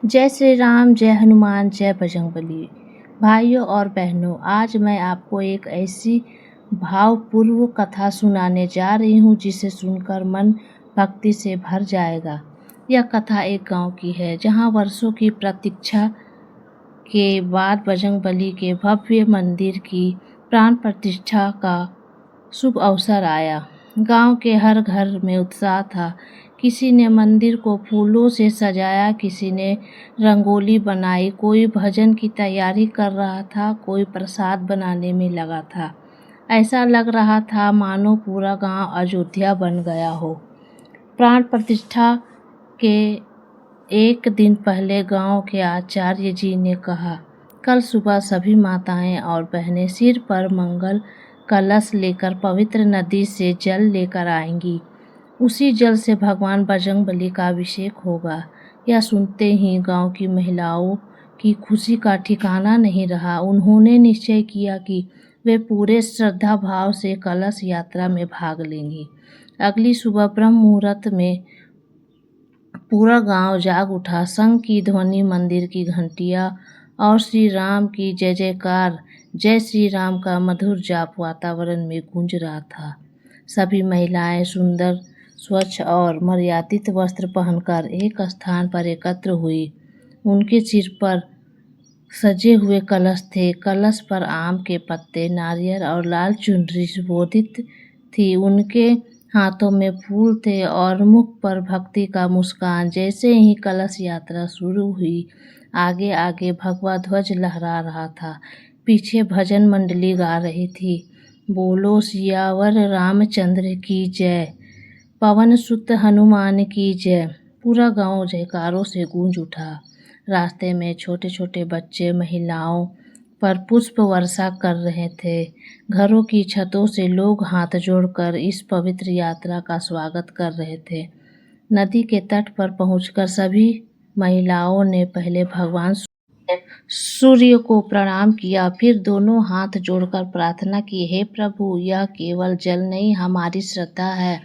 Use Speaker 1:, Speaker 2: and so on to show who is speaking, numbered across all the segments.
Speaker 1: जय श्री राम, जय हनुमान, जय बजरंगबली। भाइयों और बहनों, आज मैं आपको एक ऐसी भावपूर्ण कथा सुनाने जा रही हूँ जिसे सुनकर मन भक्ति से भर जाएगा। यह कथा एक गांव की है जहां वर्षों की प्रतीक्षा के बाद बजरंगबली के भव्य मंदिर की प्राण प्रतिष्ठा का शुभ अवसर आया। गांव के हर घर में उत्साह था। किसी ने मंदिर को फूलों से सजाया, किसी ने रंगोली बनाई, कोई भजन की तैयारी कर रहा था, कोई प्रसाद बनाने में लगा था। ऐसा लग रहा था मानो पूरा गांव अयोध्या बन गया हो। प्राण प्रतिष्ठा के एक दिन पहले गांव के आचार्य जी ने कहा, कल सुबह सभी माताएं और बहनें सिर पर मंगल कलश लेकर पवित्र नदी से जल लेकर आएंगी। उसी जल से भगवान बजरंगबली का अभिषेक होगा। यह सुनते ही गांव की महिलाओं की खुशी का ठिकाना नहीं रहा। उन्होंने निश्चय किया कि वे पूरे श्रद्धा भाव से कलश यात्रा में भाग लेंगी। अगली सुबह ब्रह्म मुहूर्त में पूरा गांव जाग उठा। शंख की ध्वनि, मंदिर की घंटियां और श्री राम की जय जयकार, जय श्री राम का मधुर जाप वातावरण में गूंज रहा था। सभी महिलाएं सुंदर, स्वच्छ और मर्यादित वस्त्र पहनकर एक स्थान पर एकत्र हुई। उनके सिर पर सजे हुए कलश थे। कलश पर आम के पत्ते, नारियल और लाल चुनरी सुशोभित थी। उनके हाथों में फूल थे और मुख पर भक्ति का मुस्कान। जैसे ही कलश यात्रा शुरू हुई, आगे आगे भगवा ध्वज लहरा रहा था। पीछे भजन मंडली गा रही थी, बोलो सियावर रामचंद्र की जय, पवन सुत हनुमान की जय। पूरा गांव जयकारों से गूंज उठा। रास्ते में छोटे छोटे बच्चे महिलाओं पर पुष्प वर्षा कर रहे थे। घरों की छतों से लोग हाथ जोड़कर इस पवित्र यात्रा का स्वागत कर रहे थे। नदी के तट पर पहुंचकर सभी महिलाओं ने पहले भगवान सूर्य को प्रणाम किया, फिर दोनों हाथ जोड़कर प्रार्थना की, हे प्रभु, यह केवल जल नहीं, हमारी श्रद्धा है।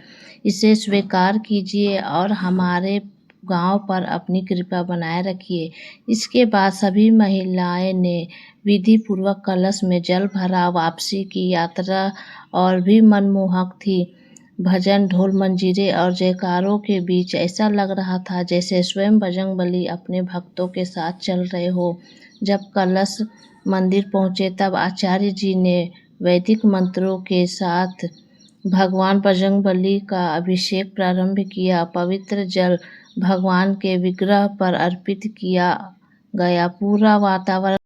Speaker 1: इसे स्वीकार कीजिए और हमारे गांव पर अपनी कृपा बनाए रखिए। इसके बाद सभी महिलाएं ने विधि पूर्वक कलश में जल भरा। वापसी की यात्रा और भी मनमोहक थी। भजन, ढोल, मंजीरे और जयकारों के बीच ऐसा लग रहा था जैसे स्वयं बजरंगबली अपने भक्तों के साथ चल रहे हो। जब कलश मंदिर पहुंचे तब आचार्य जी ने वैदिक मंत्रों के साथ भगवान बजरंगबली का अभिषेक प्रारंभ किया। पवित्र जल भगवान के विग्रह पर अर्पित किया गया। पूरा वातावरण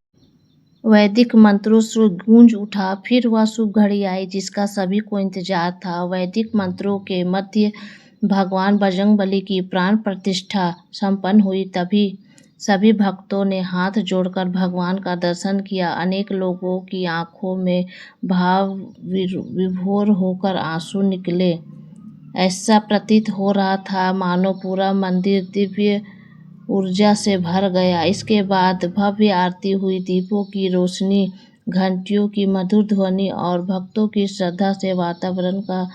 Speaker 1: वैदिक मंत्रों से गूंज उठा। फिर वह शुभ घड़ी आई जिसका सभी को इंतजार था। वैदिक मंत्रों के मध्य भगवान बजरंगबली की प्राण प्रतिष्ठा संपन्न हुई। तभी सभी भक्तों ने हाथ जोड़कर भगवान का दर्शन किया। अनेक लोगों की आंखों में भाव विभोर होकर आंसू निकले। ऐसा प्रतीत हो रहा था मानो पूरा मंदिर दिव्य ऊर्जा से भर गया। इसके बाद भव्य आरती हुई। दीपों की रोशनी, घंटियों की मधुर ध्वनि और भक्तों की श्रद्धा से वातावरण का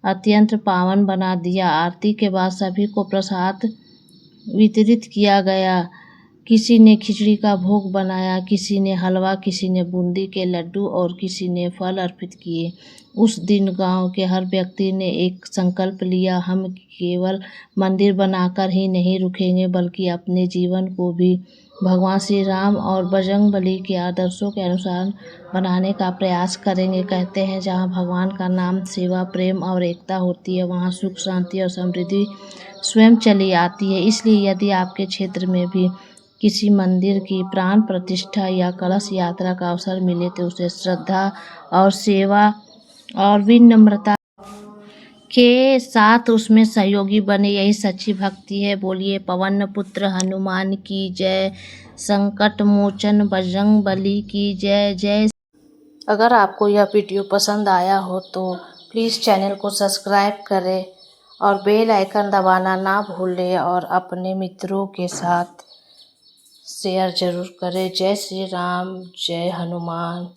Speaker 1: अत्यंत पावन बना दिया। आरती के बाद सभी को प्रसाद वितरित किया गया। किसी ने खिचड़ी का भोग बनाया, किसी ने हलवा, किसी ने बूंदी के लड्डू और किसी ने फल अर्पित किए। उस दिन गांव के हर व्यक्ति ने एक संकल्प लिया, हम केवल मंदिर बनाकर ही नहीं रुकेंगे बल्कि अपने जीवन को भी भगवान श्री राम और बजरंगबली के आदर्शों के अनुसार बनाने का प्रयास करेंगे। कहते हैं जहाँ भगवान का नाम, सेवा, प्रेम और एकता होती है, वहाँ सुख, शांति और समृद्धि स्वयं चली आती है। इसलिए यदि आपके क्षेत्र में भी किसी मंदिर की प्राण प्रतिष्ठा या कलश यात्रा का अवसर मिले तो उसे श्रद्धा और सेवा और विनम्रता के साथ उसमें सहयोगी बने। यही सच्ची भक्ति है। बोलिए पवन पुत्र हनुमान की जय, संकट मोचन बजरंगबली की जय जय। अगर आपको यह वीडियो पसंद आया हो तो प्लीज़ चैनल को सब्सक्राइब करें और बेल आइकन दबाना ना भूलें और अपने मित्रों के साथ शेयर ज़रूर करें। जय श्री राम, जय हनुमान।